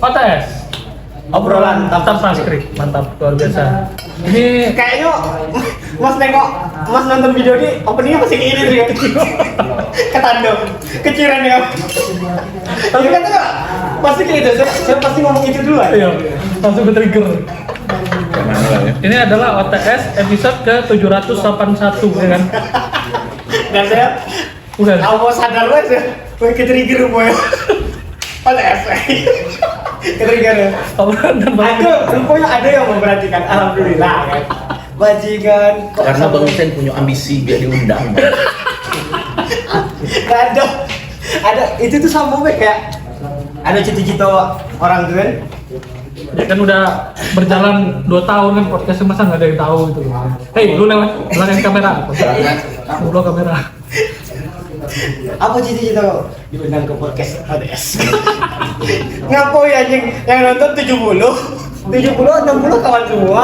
OTS. Obrolan Tanpa skrip, mantap, luar biasa. Ini kayaknya Mas nonton video ini openingnya masih kayak gini ya. Ketandem, keciran ya. Tapi kan enggak, pasti kayak gitu. Saya pasti ngomong itu dulu aja. iya, langsung ke trigger. Ini adalah OTS episode ke-781 ya kan? Dan saya Bukan. mau sadar aja, ke trigger boy. OTS. Ke trigger ya. Obrolan tanpa Rupanya ada yang memperhatikan, alhamdulillah kan. Bajingan. Karena Bang Hussein punya ambisi biar diundang. Gak ada itu tuh sama kayak ada cita-cita orang tuh kan. Ya kan udah berjalan 2 tahun kan podcastnya, masa nggak ada yang tahu gitu. Hei, lu lewat belakang kamera. Ngobrol kamera. Apa cita-cita diundang ke podcast ODS? Ngapo ya anjing yang nonton 70 60 kawan semua.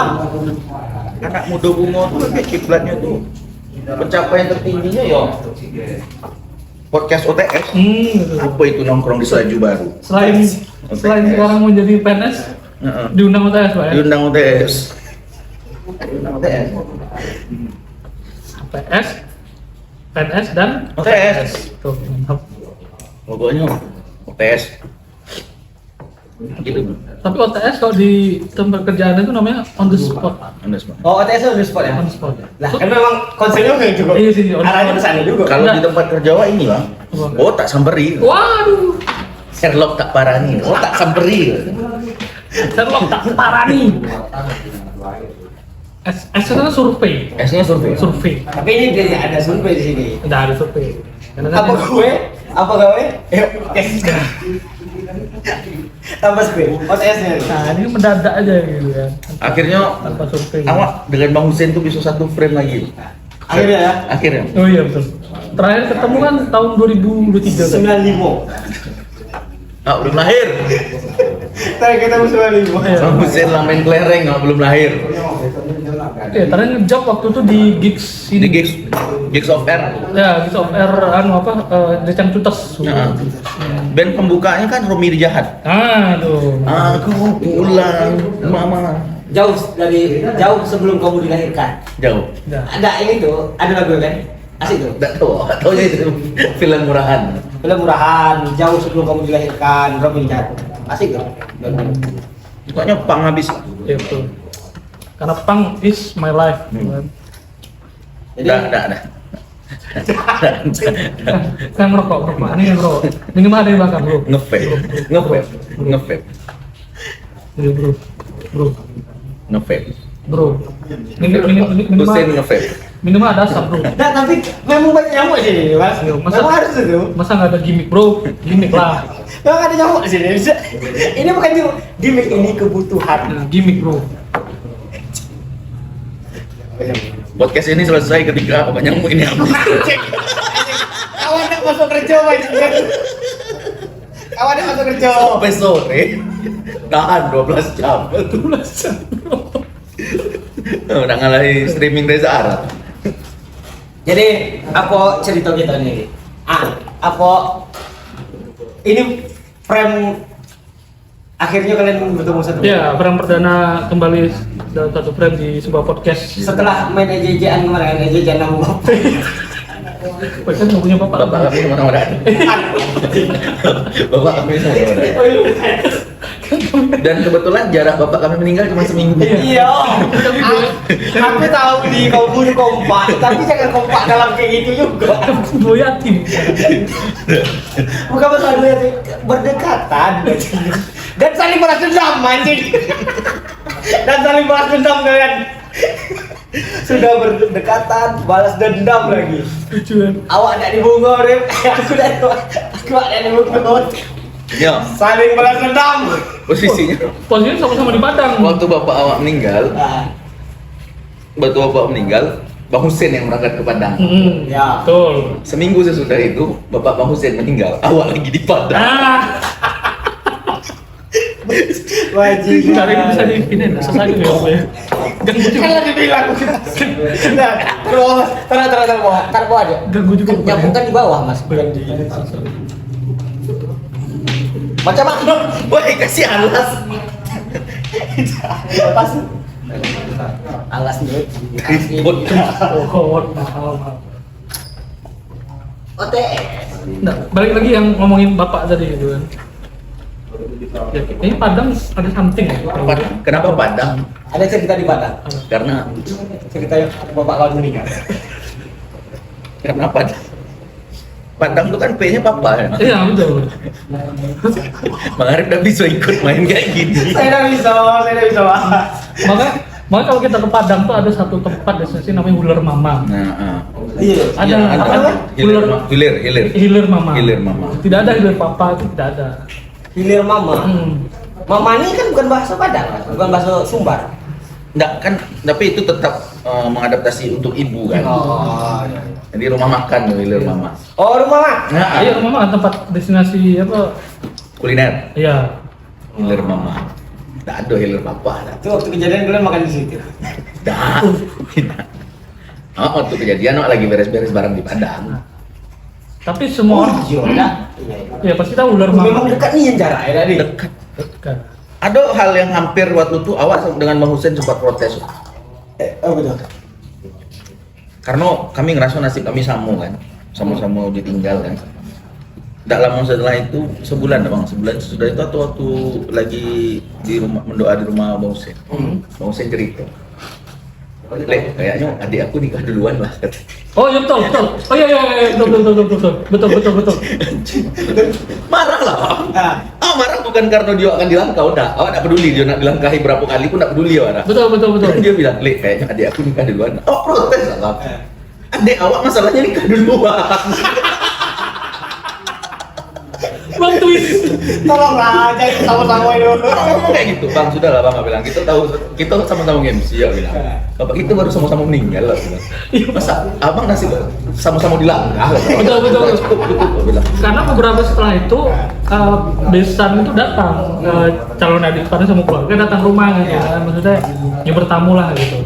Anak muda bunga tuh kayak kiblatnya tuh pencapaian tertingginya ya podcast OTS. Gitu. Apa itu nongkrong di Selaju Baru? Selain sekarang mau jadi PNS, diundang OTS Pak ya? Diundang OTS. Diundang OTS. PS, PNS dan OTS. Tuh, mantap. Pokoknya OTS. Gitu. Tapi OTS kalau di tempat kerjaan itu namanya on the spot. Anda semua. Oh, OTS on the spot ya? On the spot. Lah, kan memang konsepnya kayak juga. Iya sih, on the Arahnya spot. ke sana juga. Kalau Enggak. di tempat kerja wah ini bang. Apa? Oh tak samperi. Waduh, Sherlock tak parani. Oh tak samperi. Sherlock tak parani. S itu kan survei. S-nya survei. Survei. Tapi ini dia ada survei di sini. Udah ada survei. Karena kan Apa gue? Apa gawe? Yes. Tambah screen. OTS-nya. Nah, ini mendadak aja gitu kan. Akhirnya Tanpa survei. awak dengan Bang Hussein tuh bisa satu frame lagi. Akhirnya ya. Akhirnya. Oh iya betul. Terakhir ketemu kan tahun 2023 kan. 95. Ah, belum lahir. Terakhir ketemu 95. Iya. Bang Hussein lah main kelereng, belum lahir. Terakhir ngejob waktu itu di gigs Di ini. gigs of air. Ya, gigs of air Decang Cutas. Nah, band pembukanya kan Romi Jahat. Tuh. Aku pulang, mama. Jauh sebelum kamu dilahirkan. Jauh. Udah. Ada ini tuh, ada lagu kan? Asik tuh. Nggak tahu, taunya itu film murahan. Film murahan, jauh sebelum kamu dilahirkan, Robin Jahat. Asik tuh. Pokoknya pang habis. Iya betul. Karena punk is my life. Kan. Jadi Dah. Kan ngerokok. Ini yang ngerokok. Minimal ada yang bakar bro. Ngevape. Iya bro. Ngevape. Hussein Minimal ngevape. minimal ada asap bro. nah, tapi memang banyak nyamuk di sini, Mas. Iya, Memang harus itu. Masa nggak ada gimmick bro? Gimmick lah. Memang ada nyamuk di sini. Ini bukan gimmick, ini kebutuhan. Nah, gimmick bro. Podcast ini selesai ketika banyak nyamuk ini habis. Kawan nak masuk kerja bajingan. Kawan nak masuk kerja. Sampai sore. Tahan 12 jam. 12 jam bro. Udah ngalahin streaming Reza Arab. Jadi apa cerita kita nih? Apa ini frame akhirnya kalian bertemu satu? Ya, frame perdana kembali dalam satu frame di sebuah podcast. Setelah main ejejan kemarin, ejejan nama bapak. Wah, kan nggak punya bapak. Bapak kami kemana-mana. Bapak kami kemana-mana. Oh, iya. Dan kebetulan jarak bapak kami meninggal cuma seminggu. Iya. Aku tahu di kau bunuh kompak, tapi jangan kompak dalam kayak gitu juga. Dua yatim. Bukan masalah dua yatim, berdekatan. Dan saling balas dendam anjing. Dan saling balas dendam kalian. Sudah berdekatan, balas dendam lagi. Tujuan. Awak tidak dibungkuk, Rip. Aku tidak dibungkuk. Ya, Saling balas dendam. posisinya Posisinya sama-sama di Padang. waktu bapak awak meninggal, Nah, Bang Hussein yang berangkat ke Padang. ya. Betul. Seminggu sesudah itu, bapak Bang Hussein meninggal. Awak lagi di Padang. Wajib. Cara ini bisa dipindahin, selesai ya. Ganggu juga. Kan lagi bilang. Nah, terus, taruh bawah dia. Ganggu juga. Nyambung kan di bawah, Mas. Bukan di. Macam mana? Woi, kasih alas. Pas alas nih. Ribut. Oh, mahal. OTS. Nah, balik lagi yang ngomongin bapak tadi gitu kan. Ya, kayaknya Padang ada something ya. Kenapa Padang? Ada cerita di Padang. Karena Cerita yang bapak kau meninggal. karena Padang tuh kan P-nya papa ya. Iya betul. Bang Arif udah bisa ikut main kayak gini. Saya tidak bisa Pak. Makanya kalau kita ke Padang tuh ada satu tempat destinasi namanya Huler Mama. Nah, Iya. Ada hilir Mama. Hilir Mama. Tidak ada hilir papa, itu tidak ada. Hilir Mama. Mama ini kan bukan bahasa Padang, bukan bahasa Sumbar. Enggak kan, tapi itu tetap mengadaptasi untuk ibu kan. Oh, iya. Jadi rumah makan tuh hilir Mama. Oh, rumah Mak. Nah, Iya, Mama tempat destinasi apa? kuliner Iya. hilir Mama. Enggak ada hilir papa. Itu waktu kejadian kalian makan di situ. Enggak. Oh, waktu kejadian lagi beres-beres barang di Padang. Tapi semua orang, Iya. ya pasti tahu Huler Mama. Memang dekat nih yang jarak ya tadi. Dekat. Kan. Ada hal yang hampir waktu itu awak dengan Bang Hussein sempat protes. Oh betul. Karena kami ngerasa nasib kami sama kan, sama-sama ditinggal kan. Tidak lama setelah itu, sebulan bang, sebulan sudah itu atau waktu lagi di rumah mendoa di rumah Bang Hussein. Bang Hussein cerita, Lek, kayaknya adik aku nikah duluan lah. Oh iya betul. Oh iya betul. Marah lah. Ah. Marah bukan karena dia akan dilangkau, dah. Awak tak peduli dia nak dilangkahi berapa kali pun tak peduli awak. Betul. Dia bilang, Lek, kayaknya adik aku nikah duluan. Oh protes lah. Adik awak masalahnya nikah duluan. Bang twist. Tolonglah, jangan sama-sama itu. Ngomong kayak gitu, Bang, sudah lah Bang, bilang kita tahu, kita sama-sama MC ya bilang. Bapak kita baru sama-sama meninggal lah bilang. Masa abang nasib sama-sama dilangkah? Betul. Cukup bilang. Karena beberapa setelah itu besan itu datang calon adik pada sama keluarga datang rumah gitu kan, maksudnya ya bertamu lah gitu.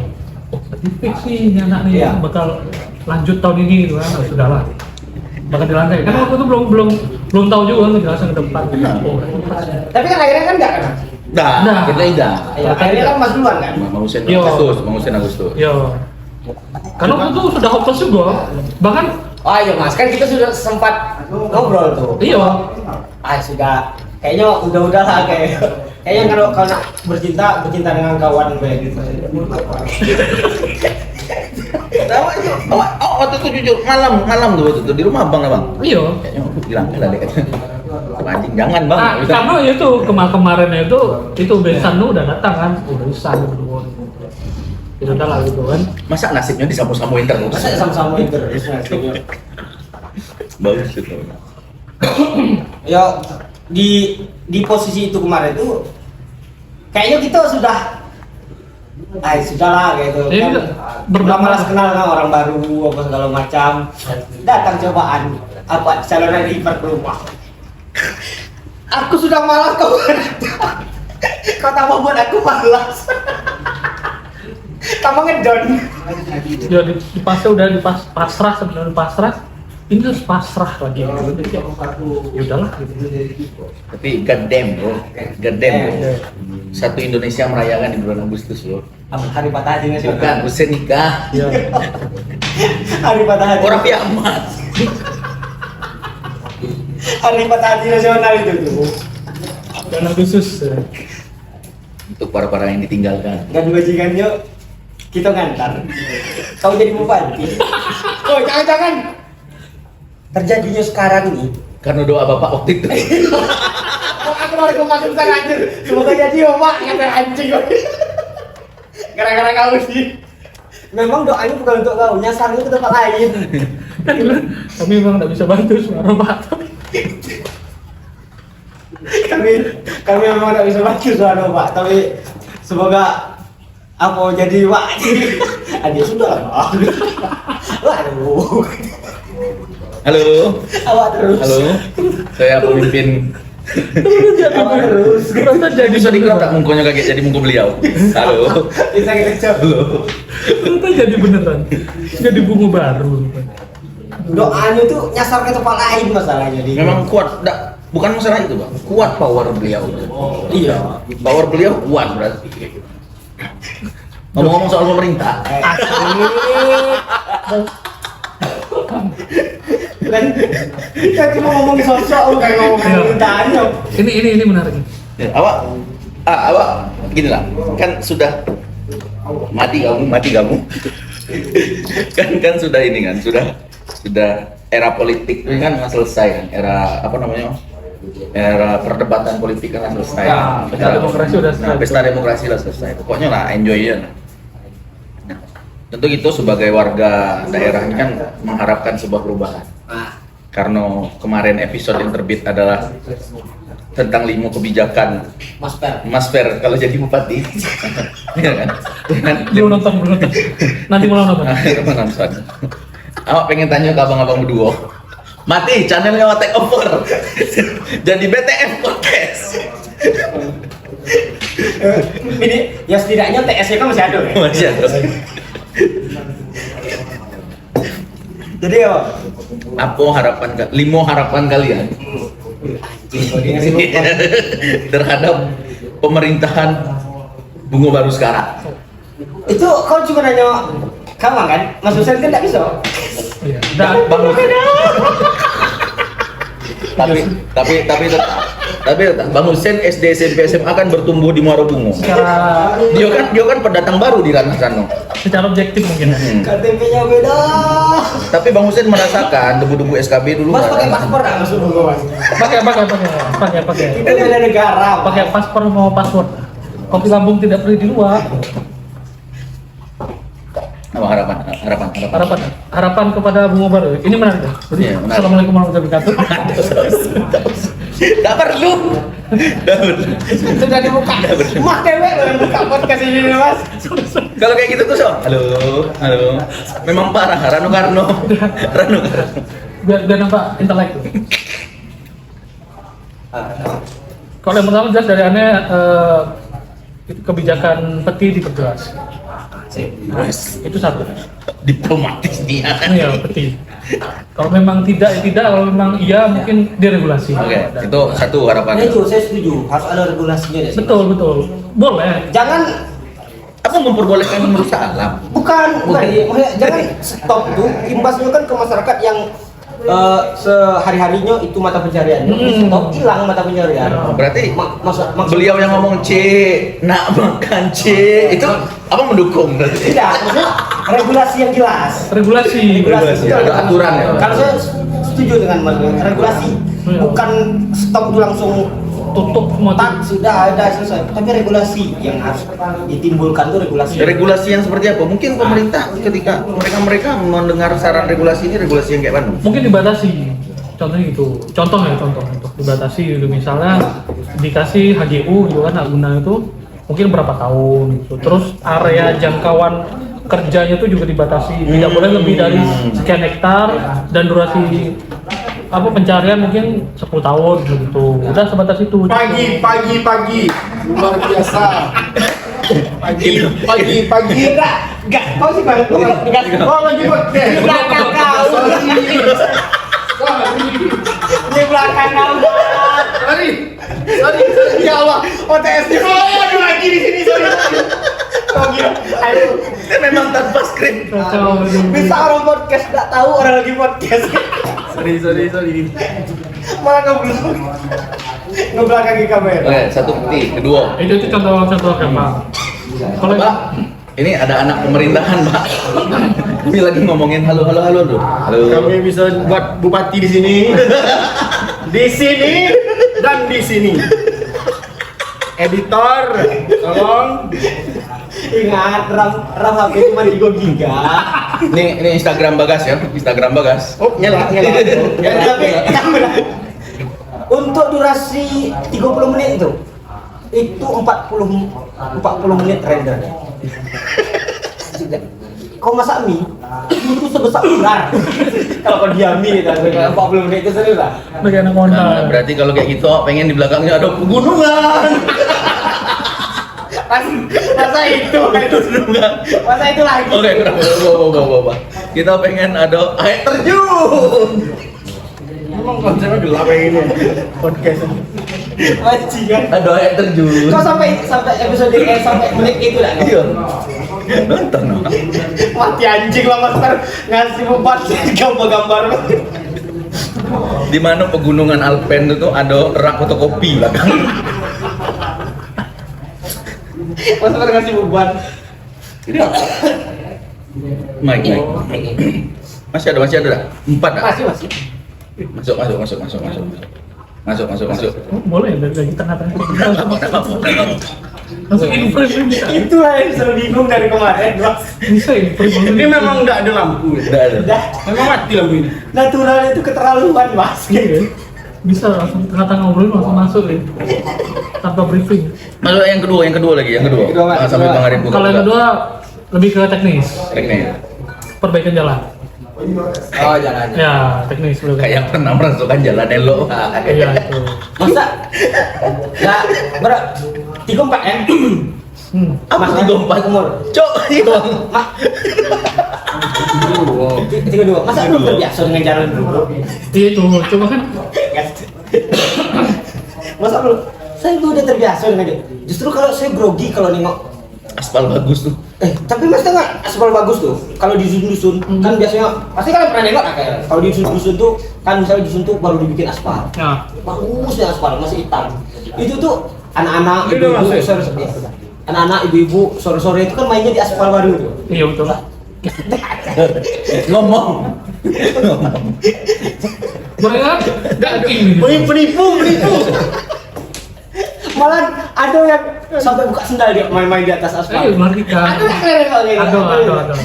Oh, tadi fix sih ini anak nih Iya. bakal lanjut tahun ini gitu kan, sudahlah. Bakal dilangkai. Karena waktu itu belum tahu juga ngejelasin ke depan. Oh, Tapi kan akhirnya kan enggak kan? Dah, kita dah. Ya, akhirnya kan Mas duluan kan? Bang Hussein Yo. Agustus. Yo. Karena waktu itu sudah hopeless juga. Bahkan Oh iya Mas, kan kita sudah sempat ngobrol tuh. iya. Sudah kayaknya udah lah kayaknya kalau nak bercinta dengan kawan kayak gitu. Awak waktu itu jujur malam tuh waktu itu di rumah abang lah bang. Iya. Kayaknya aku bilang lah dek. Anjing jangan bang. Nah, karena itu kemarin itu besan lu udah datang kan, udah bisa berdua. Itu udah lah gitu kan. Masa nasibnya disamu-samuin terus? Masa sama-sama terus. Bagus itu. Ya di posisi itu kemarin tuh kayaknya kita sudahlah gitu Iya, kan udah malas kenal kan orang baru apa segala macam, datang cobaan apa calon adik ipar ke rumah. Aku sudah malas kau tambah buat aku malas. Kamu ngedon. Ya di pasnya udah pasrah sebenarnya pasrah. Ini harus pasrah lagi gitu. Jadi kayak ya udahlah gitu. Tapi goddamn bro. Satu Indonesia merayakan di bulan Agustus bro. Hari patah hati nasional. Bukan, Hussein nikah. Ya. Hari patah hati. Orang kiamat. Hari patah hati nasional itu tuh. Dan Agustus. Untuk para yang ditinggalkan. Dan bajingannya kita ngantar. Kau jadi bupati. Oh jangan. Terjadinya sekarang nih. Karena doa bapak waktu itu. Aku mau masuk sana anjir. Semoga jadi omak kata anjing. Gara-gara kau sih. Memang doanya bukan untuk kau, nyasarnya ke tempat lain. Kami memang nggak bisa bantu suara Pak. kami memang tidak bisa bantu suara Pak, tapi semoga apa jadi Pak. Adik sudah lah. Waduh. Halo. Awak terus. Halo. Saya pemimpin. Awak terus. Ternyata jadi Bisa dikira tak mungkonya kaget jadi mungko beliau. Halo. Bisa kita coba. Halo. Ternyata jadi beneran. Jadi bunga baru. Doanya tuh nyasar ke tempat lain masalahnya di. Memang kuat. Bukan masalah itu bang, kuat power beliau. Iya. Power beliau kuat berarti. Ngomong-ngomong soal pemerintah, Kan cuma ngomong sosok, bukan ngomong pemerintahnya. Ini menarik. ya, awak gini lah, kan sudah mati kamu, kan sudah ini kan, sudah era politik ini kan selesai kan, era apa namanya? Era perdebatan politik kan selesai. Ya, pesta demokrasi udah selesai. Pesta demokrasi udah selesai. Pokoknya lah enjoy ya. Nah, tentu itu sebagai warga daerah ini kan mengharapkan sebuah perubahan. Karena kemarin episode yang terbit adalah tentang 5 kebijakan Mas Per kalau jadi bupati. Iya kan? Belum nonton. Nanti mau nonton. Nonton. Awak pengen tanya ke abang-abang berdua. Mati channelnya awak take over. Jadi BTF podcast. Ini ya setidaknya TS-nya kan masih ada ya. Masih ada. Jadi ya, Apa harapan 5 harapan kalian terhadap pemerintahan Bungo Baru sekarang? itu kau cuma nanya kamu kan, Mas Husen kan tidak bisa. Iya. Dan Bang tapi tetap Bang Husen SD SMP SMA kan bertumbuh di Muaro Bungo. secara Dia kan pendatang baru di ranah sana. secara objektif mungkin. KTP-nya beda. Tapi Bang Husen merasakan debu-debu SKB dulu. Mas nggak pakai kan? paspor nggak masuk dulu Mas? Pakai. Itu beda negara. Pakai paspor mau password. Kopi lambung tidak perlu di luar. Apa harapan? Harapan kepada Bungo Baru. Ini menarik ya. Jadi, Iya, menarik. Assalamualaikum warahmatullahi wabarakatuh. Tak perlu. Sudah dibuka. Mas Dewe yang buka podcast ini Mas. Kalau kayak gitu tuh so. Halo. Memang parah Rano Karno. Biar nampak intelek. Kalau yang pertama jelas dari aneh itu kebijakan peti diperjelas. Itu satu. Diplomatis dia. Iya, peti. Kalau memang tidak, ya tidak. Kalau memang iya, mungkin diregulasi. Oke, itu satu harapan. Itu saya setuju, harus ada regulasinya deh. Betul. Boleh. Jangan Apa memperbolehkan merusak alam? bukan maksudnya jangan stop tuh imbasnya kan ke masyarakat yang sehari-harinya itu mata pencariannya. Stop hilang mata pencarian. Berarti Maksud beliau yang ngomong C, nak makan C, itu apa mendukung berarti? tidak, maksudnya regulasi yang jelas. Regulasi. Betul. Ada aturan ya. Kalau saya setuju dengan Mas, regulasi. Iya. Bukan stop itu langsung Tutup semua. tak sudah ada selesai. Tapi regulasi yang harus ditimbulkan tuh regulasi. Regulasi yang seperti apa? Mungkin pemerintah ketika mereka mendengar saran regulasi ini regulasi yang kayak mana? Mungkin dibatasi. Contohnya gitu. Contoh untuk dibatasi gitu. Misalnya dikasih HGU gitu kan, hak guna itu mungkin berapa tahun gitu. Terus area jangkauan kerjanya itu juga dibatasi. Tidak boleh lebih dari sekian hektar dan durasi pencarian mungkin 10 tahun gitu. Udah sebatas itu. Pagi, luar biasa. Pagi. Enggak, kau sih banget. Oh, lagi podcast. Di belakang kau. Di belakang kau. Sorry. Ya Allah, OTS-nya. Oh, ada lagi di sini, sorry. Kau gila. Ayo. Memang tanpa skrip. Kacau. Bisa orang podcast enggak tahu orang lagi podcast. Sorry. Malah ngebelakangi kamera. Oke, satu peti, kedua. Itu contoh gampang. Kalau Pak, ini ada anak pemerintahan, Pak. Kami lagi ngomongin halo tuh. Halo. Kami bisa buat bupati di sini. Di sini dan di sini. Editor, tolong. Ingat, RAM HP cuma 3 giga. Ini Instagram Bagas ya, Instagram Bagas. Oh, nyala. Tapi untuk durasi 30 menit itu 40 menit rendernya. Kau masak mie itu sebesar ular. Kalau kau diam mie itu 40 menit itu serius lah. bagi anak Honda. Nah, berarti kalau kayak gitu pengen di belakangnya ada pegunungan. Masa itu lagi. Oke, bawa. Kita pengen ada air terjun. Memang konsepnya gelap kayak gini podcast. Bajingan. Ada air terjun. Kau sampai episode sampai menit itu lah. Iya. Nonton. Mati anjing lah master ngasih beban gambar-gambar. Di mana pegunungan Alpen itu ada rak fotokopi belakang. Master ngasih beban. Mike. Masih ada. 4 dah. Masih. Masuk. Oh, boleh dari tengah-tengah. Langsung in frame bisa. Itulah yang selalu bingung dari kemarin, Mas. Bisa in frame. Ini memang nggak ada lampu. Udah ada. Memang mati lampu ini. Natural itu keterlaluan, Mas. Iya. Bisa langsung tengah-tengah ngobrol langsung masuk ya. Tanpa briefing. Masuk yang kedua lagi, yang kedua. Mas. Sampai Bang Arif buka. Kalau yang kedua lebih ke teknis, Teknik. perbaikan jalan. Oh, jalan. Ya, teknis lebih. Kayak pernah merasakan jalan Elo. Iya itu. Masa? Enggak, berat. 34 kan? Apa Mas, 34 umur. Cok, itu. Mak. 32. Masa belum terbiasa dengan jalan dulu? Iya itu, coba kan. Masa belum? Saya udah terbiasa dengan dia. Justru kalau saya grogi kalau nengok Aspal bagus tuh. tapi mas tengah aspal bagus tuh. Kalau di dusun-dusun kan biasanya pasti kalian pernah nengok kayak kalau di dusun-dusun tuh kan misalnya dusun tuh baru dibikin aspal. Ya. Bagus ya aspal masih hitam. Itu tuh anak-anak Ini ibu-ibu masih. sore-sore. Anak-anak ibu-ibu sore-sore itu kan mainnya di aspal baru tuh. Iya betul. Ngomong. Mereka daging. Penipu. Malah ada yang sampai buka sendal dia main-main di atas aspal. Ayo melarikan. Ada yang keren kali. Ada.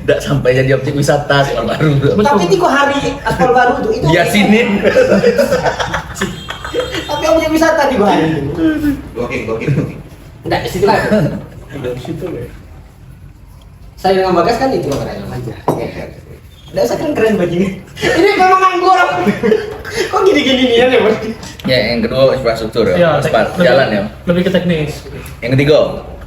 Nggak sampai jadi objek wisata Aspal baru tuh. Tapi 3 hari aspal baru tuh itu. Yasinin. Tapi objek wisata 3 hari. Gokil. Enggak di situ kan. Saya dengan Bagas kan itu makanya aja. Nggak usah keren bajingan. Ini memang nganggur. Kok gini-gini ya, Bos? Ya, yang kedua infrastruktur ya. Ya, Aspal, lebih- jalan ya. Lebih ke teknis. Yang ketiga.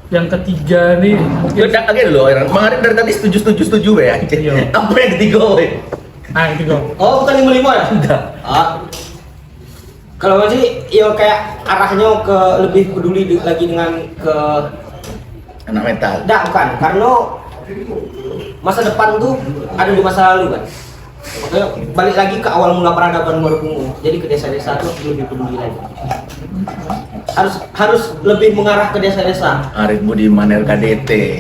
Yang ketiga nih mungkin Udah aja dulu, Bang Arif dari tadi setuju ya. Iya. Apa yang ketiga, we? yang ketiga. Oh, bukan 55 ya? Udah. Kalau masih ya kayak arahnya ke lebih peduli lagi dengan ke Anak metal. enggak bukan karena masa depan tuh ada di masa lalu kan. Makanya balik lagi ke awal mula peradaban Maluku. Jadi ke desa-desa tuh lebih peduli lagi. Harus lebih mengarah ke desa-desa. Arif Budiman RKDT.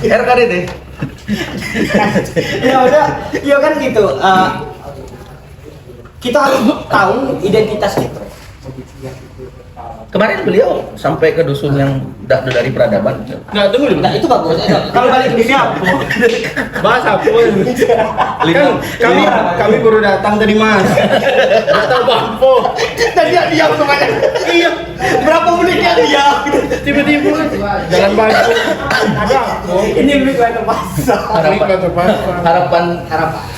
RKD. Ya udah, ya kan gitu. Kita harus tahu identitas kita. Kemarin beliau sampai ke dusun yang dari peradaban. Nggak tunggu dulu. Nah itu bagus. Kalau balik ke dunia apa? Bahas apa? Kan kami baru datang tadi Mas. Datang apa? Tadi dia diam kemana? Iya. Berapa menit dia diam? Tiba-tiba jalan baju. Ada apa? Ini lebih ke pasar. Harapan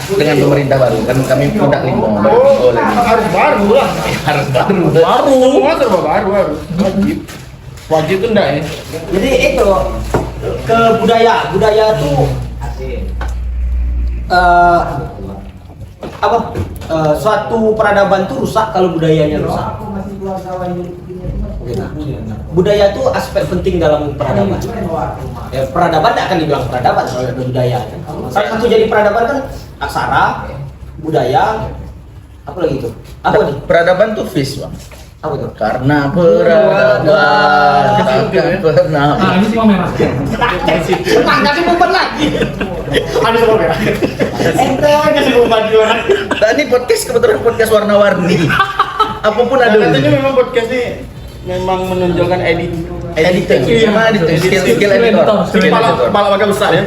dengan pemerintah baru kan kami udah lima. Oh, harus baru lah. Harus baru. Semua serba baru harus. Wajib tuh enggak ya? Jadi itu ke budaya tuh suatu peradaban tuh rusak kalau budayanya rusak. Budaya tuh aspek penting dalam peradaban. Ya, peradaban tidak akan dibilang peradaban kalau ada budaya. Salah satu jadi peradaban kan aksara, budaya, apa lagi itu? Apa nih? Peradaban tuh fish, Bang. Apa itu? Karena peradaban takkan pernah. Nah, ini semua merah. Kasih beban lagi. Ada semua merah. Ente kasih beban di orang. Nah, ini podcast kebetulan podcast warna-warni. Apapun ada. Katanya memang podcast ini memang menonjolkan editing. Gimana editing? Skill editor. Kepala agak besar ya.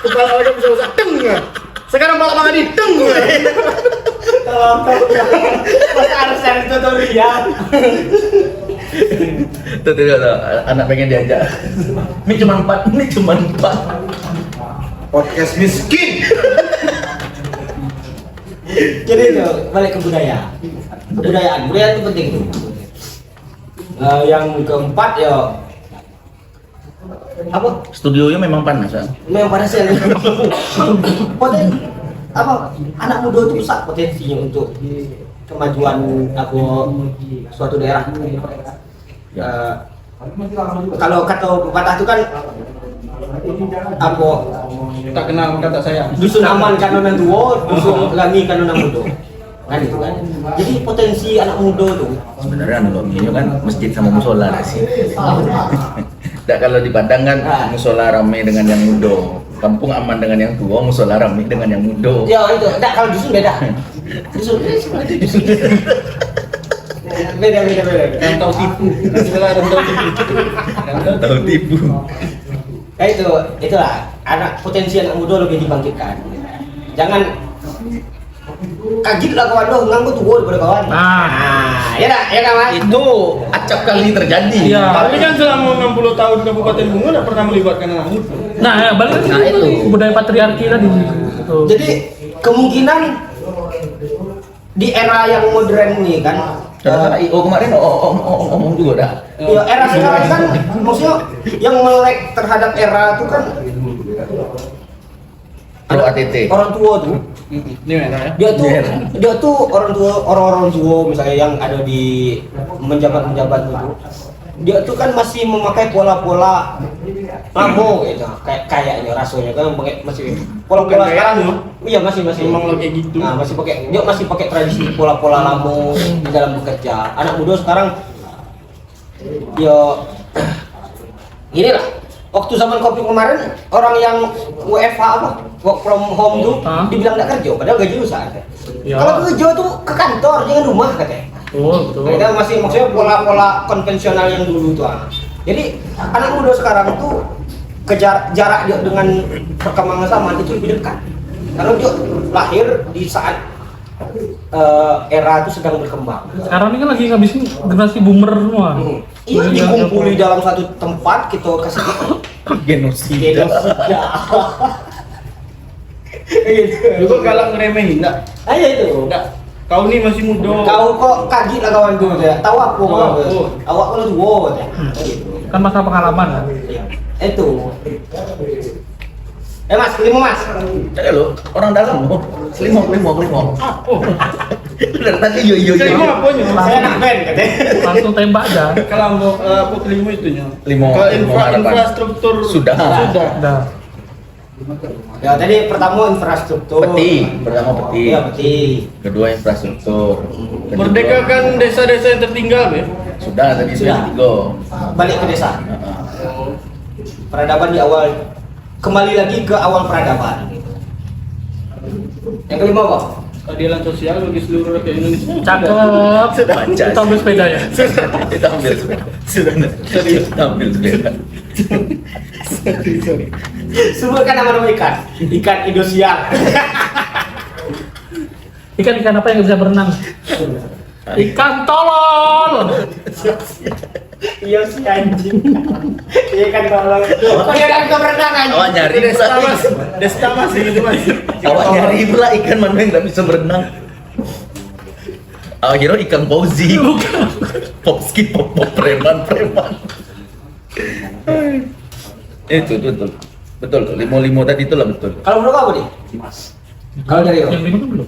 Kepala agak besar. Teng. Sekarang kepala Bang Adi teng. Masa harus cari tutorial. Tuh, anak pengen diajak. Ini cuma 4. Podcast miskin. Jadi itu balik ke budaya. Budaya itu penting tuh. Yang keempat ya apa? Studionya memang panas, kan? Memang pada saya. Pokoknya apa anak muda itu besar potensinya untuk kemajuan aku suatu daerah. Kalau kata pepatah itu kan apa Tak kenal kata saya. dusun aman kanonan tua, dusun langi kanonan muda. Kan itu kan. Jadi potensi anak muda tuh. Sebenarnya kalau Minyo kan masjid sama musola lah sih. Nggak, kalau di Padang kan musola ramai dengan yang muda, kampung aman dengan yang tua, musola ramai dengan yang muda. Ya itu. Enggak, kalau dusun beda. Dusun beda. Yang tahu tipu. Setelah orang tahu tipu. Tahu tipu. Itulah anak potensi anak muda lebih dibangkitkan. Jangan kaget lah kawan lo, nganggu tua daripada kawan. Ya dah, ya kawan. Itu acap kali terjadi. Iya. Tapi kan selama 60 tahun Kabupaten Bungo tidak pernah melibatkan anak muda. Nah, ya, balik Nah, itu. budaya patriarki tadi. Gitu. Jadi kemungkinan di era yang modern nih kan, Karena IO kemarin ngomong juga dah. ya era sekarang kan maksudnya yang melek terhadap era itu kan Pro ATT. orang tua tuh. Ini merah ya. Dia tuh orang-orang tua misalnya yang ada di menjabat-menjabat itu. Dia tuh kan masih memakai pola-pola lama gitu. Kayaknya rasanya kan masih pola-pola Bukan sekarang. kayaknya. Iya, masih Memang lo kayak gitu. Nah, dia masih pakai tradisi pola-pola lama di dalam bekerja. Anak muda sekarang ya inilah. Waktu zaman Covid kemarin orang yang WFH apa? Work from home tuh dibilang enggak kerja padahal gaji besar. Ya. Kalau kerja tuh ke kantor jangan rumah katanya. Betul. Kita masih maksudnya pola-pola konvensional yang dulu tuh. Jadi anak muda sekarang tuh jarak dia dengan perkembangan zaman itu lebih dekat. Karena dia lahir di saat era itu sedang berkembang. Sekarang ini kan lagi ngabisin generasi boomer semua. Iya, dikumpuli dalam satu tempat kita kasih Genosida. genosida. Gitu. Juga galak ngeremehin enggak? Ayo itu. Enggak. Kau nih masih muda. Kau kok kaget lah kawan tuh ya. Tahu aku Tahu kawan. aku. Awak kalau tua ya. Gitu. Kan masa pengalaman kan. Itu. Mas, kelima mas. Ada lo, orang dalam lo. Selimut. Oh, Dari tadi yo. kelima apanya? Saya anak band katanya. Langsung tembak aja. Kalau mau apa kelima itunya? Lima Ke harapan. infrastruktur Sudah. Udah. Ya tadi pertama infrastruktur. Pertama peti. Iya peti. Kedua infrastruktur. Kedua- Merdekakan desa-desa yang tertinggal ya. Sudah tadi Sudah. tiga. Balik ke desa. Peradaban di awal. Kembali lagi ke awal peradaban. Yang kelima apa? Keadilan sosial bagi seluruh rakyat Indonesia. Cakep. Baca. Kita ambil sepeda ya. Kita ambil sepeda. Kita ambil sepeda. Sorry. Sebutkan nama ikan. Ikan Indosiar. Ikan apa yang bisa berenang? Ikan tolol. Iya si anjing. Iya kan kalau kok dia kan berenang Awak anjing. nyari Desta mas gitu mas. Awak nyari pula ikan mana yang nggak bisa berenang. Awak kira ikan Fauzi. Popski pop preman. Itu betul. Limo tadi itu lah betul. Kalau menurut apa nih? Kalau dari Yang lima kan belum.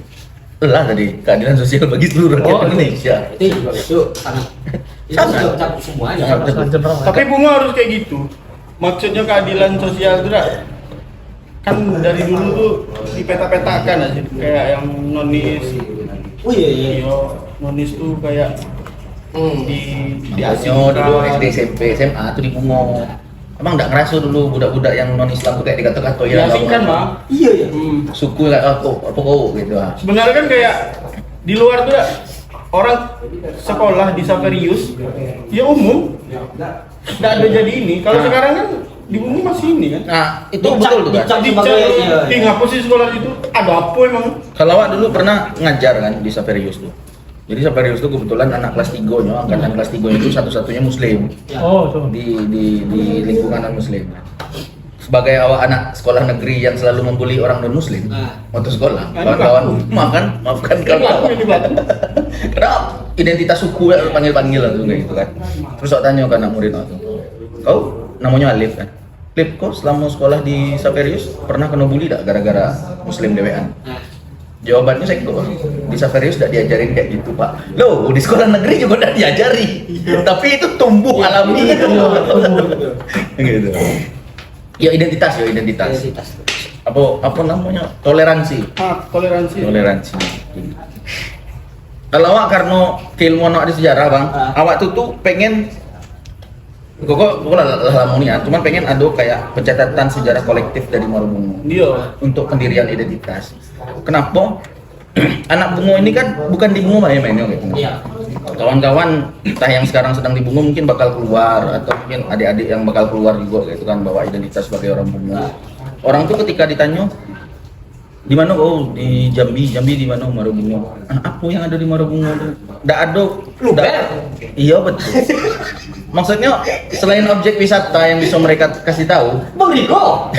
Lah tadi keadilan sosial bagi seluruh rakyat Oh, Indonesia. itu sangat Sangat. cakup semuanya. Masalah general. Tapi bunga harus kayak gitu. Maksudnya keadilan sosial itu dah. Kan dari dulu tuh dipeta-petakan aja kayak yang nonis. Oh iya iya. Iya, nonis tuh kayak di Maksudnya dulu SD, SMP, SMA tuh di Bungo. Emang nggak ngerasa dulu budak-budak yang non Islam tuh kayak dikata-kata ya diasingkan mah. Iya iya. suku kayak apa kau gitu ah. Sebenarnya kan kayak di luar tuh ya, orang sekolah di Saverius ya umum nggak ada jadi ini. Kalau sekarang kan di umum masih ini kan. Nah itu Dicap- betul tuh kan. dicap- Dicap, iya. ngapa sih sekolah itu? Ada apa emang? Kalau awak dulu pernah ngajar kan di Saverius tuh. Jadi Saverius tuh kebetulan anak kelas 3-nya, angkatan kelas 3 itu satu-satunya muslim Oh, tuh. di lingkungan non muslim. Sebagai awak anak sekolah negeri yang selalu membuli orang non muslim waktu sekolah, kawan-kawan maafkan kawan-kawan. Karena identitas suku ya panggil-panggil tuh kayak gitu kan. Terus awak tanya ke anak murid waktu, kau namanya Alif kan? Alif, kau selama sekolah di Saverius pernah kena bully tak gara-gara muslim dewean? Jawabannya saya kok di Saverius tidak diajarin kayak gitu Pak. Loh di sekolah negeri juga udah diajari, tapi itu tumbuh alami gitu. Ya identitas. Apa namanya, toleransi. Toleransi. Kalau awak karena ilmu anak di sejarah bang, awak tuh pengen kok lah nih, cuman pengen ada kayak pencatatan sejarah kolektif dari Marubungo. Iya. Untuk pendirian identitas. Kenapa? Anak Bungo ini kan bukan di Bungo main-mainnya gitu. Iya. Kawan-kawan entah yang sekarang sedang di Bungo mungkin bakal keluar, atau mungkin adik-adik yang bakal keluar juga gitu kan, bawa identitas sebagai orang Bungo. Orang tuh ketika ditanya di mana, oh di Jambi di mana Marubungo. Apa yang ada di Marubungo tuh? Nggak ada. Iya betul. Maksudnya selain objek wisata yang bisa mereka kasih tahu, Bang Rigo.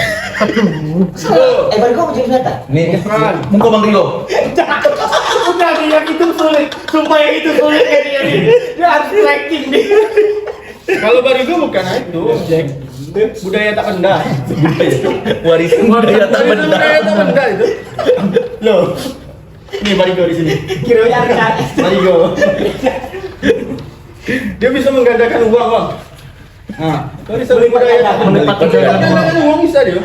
Bang Rigo objek wisata. nih Mungko Bang Rigo. Udah yang itu sulit. Sumpah yang itu sulit kan dia. Dia harus tracking nih. Kalau Barigo bukan itu objek budaya tak benda. Warisan budaya tak benda. Budaya tak benda itu. Loh. Nih Barigo di sini. Kira Barigo. Dia bisa menggandakan uang, Bang. Nah, warisan budaya tak benda. Melipat budaya. Menggandakan uang bisa dia.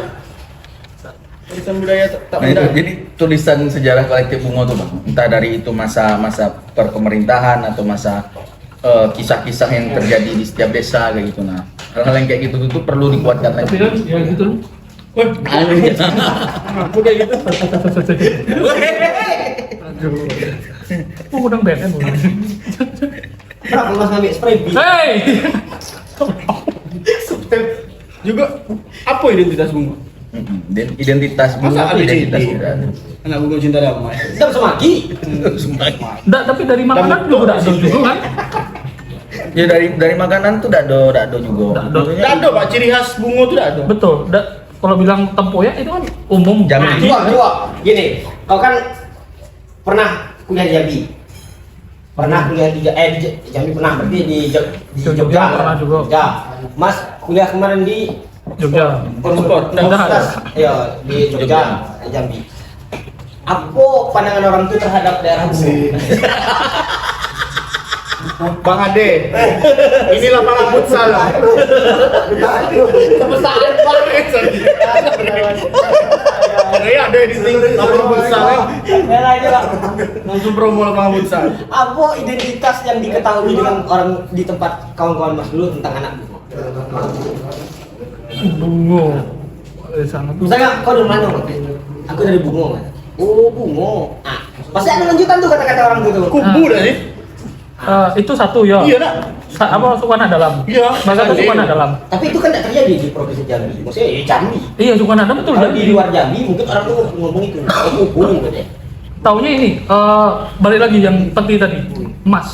Warisan budaya tak Nah, benda. itu, jadi tulisan sejarah kolektif Bungo tuh bang, entah dari itu masa perpemerintahan atau masa kisah-kisah yang terjadi di setiap desa kayak gitu. Nah, hal-hal yang kayak gitu tuh perlu dikuatkan Tapi lagi. kan ya gitu. Wah, aku kayak gitu. Aduh. Oh, udang BNN. Berapa mas ngambil spray beat? Hey. Juga apa identitas Bungo? Identitas Bungo Masa itu ada identitas CD? tidak ada. Anak Bungo cinta damai. Kita semaki. Nggak, tapi dari makanan juga udah ada juga kan? Ya dari makanan tuh tidak ada juga. Maksudnya Tidak ada Pak, ciri khas Bungo tuh tidak ada. Betul. Kalau bilang tempoyak itu kan umum. Jambi. Coba. Gini, kau kan pernah kuliah di Jambi. Pernah kuliah di Jambi pernah, berarti di Jogja pernah juga. Jogja. Mas kuliah kemarin di Jogja. Universitas. Iya, di Jogja, di Jambi. Apa pandangan orang itu terhadap daerah Bungo? Bang Ade, ini lapangan futsal. Kebesaran banget. Ya ada di sini lapangan futsal. Langsung promo lapangan futsal. Apa identitas yang diketahui dengan orang di tempat kawan-kawan Mas dulu tentang anak Bungo? Bungo. Sana tuh. Misalnya kau dari mana? Mas? Aku dari Bungo, Mas. Oh, Bungo. Ah, pasti ada lanjutan tuh kata-kata orang itu. Kubu dah nih. Itu satu ya. Iya nak. Apa Sukana dalam? Iya. Maka itu Sukana dalam. Tapi itu kan tidak terjadi di provinsi Jambi. Maksudnya Jambi. Iya, Sukana dalam betul. Kalau di luar Jambi mungkin orang tuh ngomong itu. Oh, Bungo gitu ya. Taunya ini balik lagi yang peti tadi. Emas.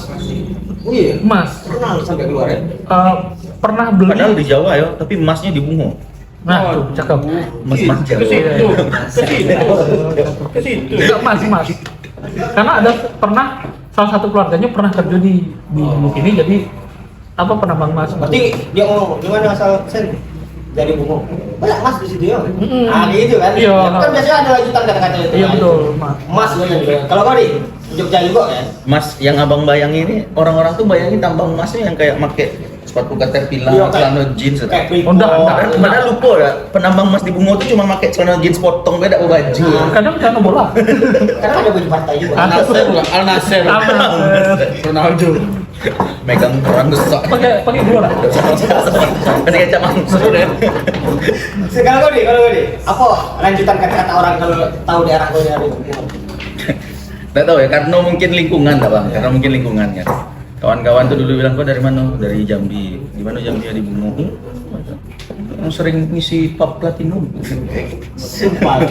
Oh iya. Emas. Kenal sampai keluar ya. Pernah beli. padahal di Jawa ya, tapi emasnya di Bungo. Nah, tuh cakep. Emas Ke Jawa. situ. Ke situ. Enggak emas. Karena ada pernah salah satu keluarganya pernah kerja di ini, jadi apa penambang emas. Berarti dia ngomong gimana asal sen dari Bungo. Banyak Mas di situ ya. Mm-mm. Ah gitu kan. Iya. Ya, kan biasanya ada lanjutan kata-kata itu. Iya kan. betul, Mas. Mas gitu juga. Kalau kau di Jogja juga kan. Mas yang abang bayangin ini, orang-orang tuh bayangin tambang emasnya yang kayak make sepatu caterpillar, Iya, celana jeans. Kayak Oh, enggak. Padahal lupa ya, penambang emas di Bungo tuh cuma pakai celana jeans potong, beda baju. Kadang jangan bola. Karena ada baju partai juga. Ah. Al Nasser. Ronaldo. Megang orang besar. Pakai bola. Kasih kecap seru deh. Kalau kau di, apa lanjutan kata-kata orang kalau tahu daerah kau dari Bungo? Nggak tahu ya, karena mungkin lingkungan lah bang, karena mungkin lingkungan kan. Kawan-kawan tuh dulu bilang, kok dari mana? Dari Jambi. Di mana Jambi ya, di Bungo? Yang sering ngisi pub platinum. Sumpah.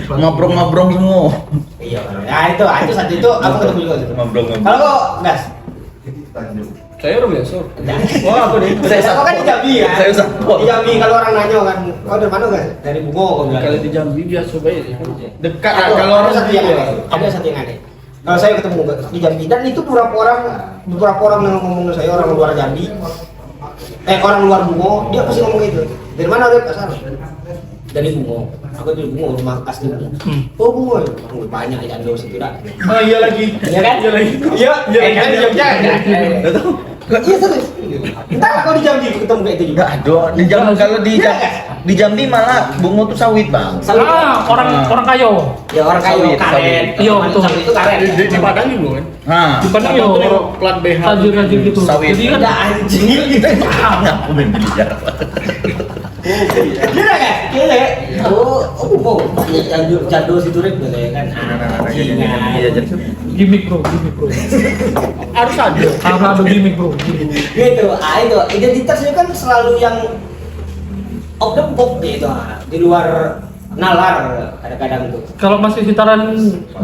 Mabrong-mabrong semua. Iya. Nah itu satu itu aku ketemu juga tuh. Mabrong-mabrong. Kalau kau gas. Saya orang biasa. Wah, apa nih? Saya kan di Jambi ya. Saya Sapor. Di Jambi kalau orang nanya kan, kau dari mana kan? Dari Bungo kau bilang. Kalau di Jambi biasa baik. Dekat Ada, kalau ada orang satu yang aneh. Ada satu yang aneh. Kalau saya ketemu di Jambi dan itu beberapa orang yang ngomong ke saya orang luar Jambi, orang luar Bungo, dia pasti ngomong itu. Dari mana dia pasar? Dari Bungo. Aku tuh bungo rumah asli. Oh bungo, bungo banyak ya Jando situ dah. Oh iya lagi. Iya kan? Iya lagi. Iya, Iya, kan di Jogja kan? Nggak tahu. Iya terus. Entar kau di Jambi ketemu kayak itu juga. Nggak ada. Di Jambi kalau di Jambi malah bungo tuh sawit bang. Orang kayo. Ya orang kayu Sawit, karet. sawit. Iya, betul. Sawit itu karet. Di Padang juga kan. Nah, Di Padang Padang tuh yo, nengok plat BH. tajir-tajir gitu. Sawit. Jadi kan Ada anjing. aku main biliar. Gila kan? Gila. Oh bungo. Jando situ rek gitu ya kan. Iya jadi. gimmick bro. Harus ada. Karena ada gimmick bro. Gitu. Ah itu identitasnya kan selalu yang off the box gitu. Di luar nalar kadang-kadang tuh. Kalau masih sekitaran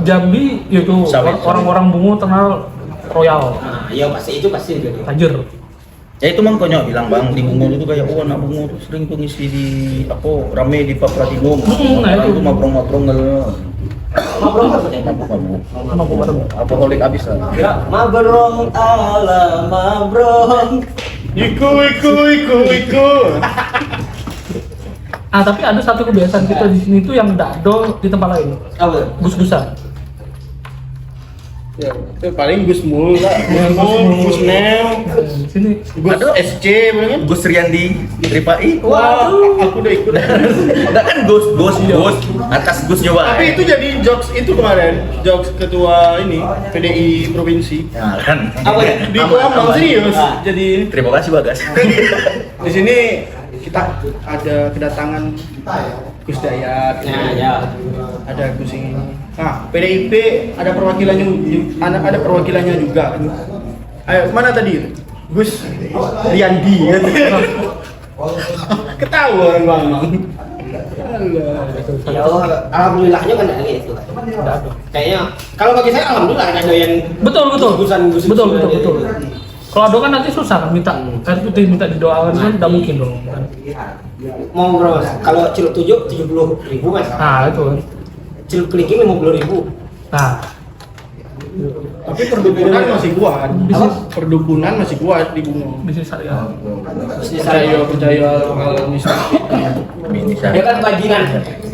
Jambi, itu Sawit. orang-orang Bungo kenal royal, Nah, ya pasti itu pasti gitu. tajir. Ya itu mang konyol bilang bang di Bungo itu kayak anak Bungo tuh sering tuh ngisi di apa rame di Pak Platinum. Nah, Orang itu. tuh mabrong-mabrong Ngobrol apa sih? mabuk alkoholik abis lah. Mabrong ala mabrong. Iku. Ah tapi ada satu kebiasaan kita di sini tuh yang nggak ada di tempat lain, Apa? gus-gusan. Ya, itu paling Gus Mul, Gus Nel, Di sini Gus SC, bener kan? Gus Riandi Tripai. Wah, aku udah ikut. Enggak kan Gus atas Gus Jawa. Tapi itu jadi jokes itu kemarin, jokes ketua ini PDI provinsi. Ya kan. Apa ya? Di Kolam serius. Ah. Jadi Terima kasih Bagas. di sini kita ada kedatangan Gus Dayat, Nah, ya. ada Gus ini. Nah, PDIP ada perwakilannya juga. Ayo, mana tadi? Gus Riyandi. Ketawa orang bang. Ya, alhamdulillahnya kan ada gitu. nggak ada. Kayaknya kalau bagi saya alhamdulillah ada yang Betul. gusan-gusan Betul. Kalau ada kan nanti susah kan minta air putih minta didoakan kan nggak mungkin dong. Kan. mau berapa? Mas? Kalau celup 70.000 mas. Nah itu kan. Celup kelingking 50.000. Nah Tapi perdukunan masih kuat. Bisnis. Perdukunan masih kuat di Bungo. bisnis saya. Bisnis saya. Percaya kalau misalnya Dia kan bajingan.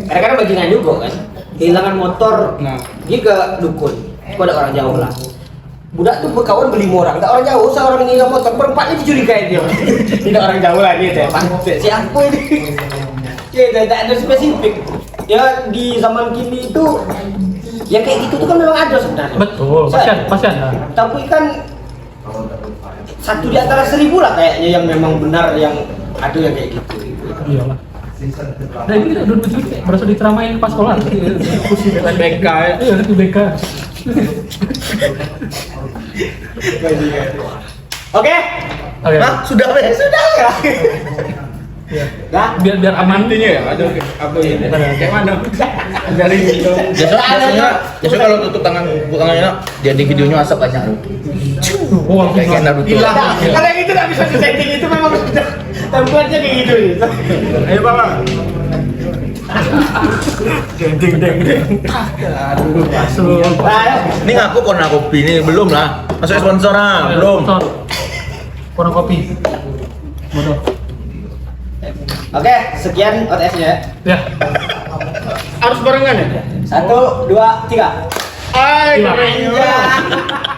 Kadang-kadang bajingan juga kan. Kehilangan motor. Nah. Dia ke dukun. Pada orang jauh lah. Budak tuh berkawan beli orang, tak orang jauh, seorang ini nggak motor, perempatnya dicurigai dia. Tidak orang jauh lagi gitu ya, siapa ini? Ya, tidak ada spesifik. Ya di zaman kini itu, ya kayak gitu tuh kan memang ada sebenarnya. Betul. Pasti ada. Tapi kan satu di antara 1.000 lah kayaknya yang memang benar yang ada yang kayak gitu. Iyalah. Nah ini kita duduk juga berasa diceramain pas sekolah. BK ya. Iya itu BK. Oke, Oke. Hah? Sudah weh? sudah ya. Iya. Nah, Biar aman. Intinya ya, ada apa ini? Kayak mana? Dari itu. Biasanya kalau tutup tangannya dia di videonya asap banyak. Oh, Kayak Naruto. Hilang. nah, kalau yang itu nggak bisa disetting itu memang sudah template-nya kayak gitu. Ayo Pak. Deng. Aduh, masuk. Nah, Ini ngaku Kona Kopi ini belum lah. Masuk sponsor ah, belum. Kurang kopi. Bodoh. oke, sekian OTS-nya. Ya. Harus barengan ya? 1, 2, 3. Hai, Hilang. keren.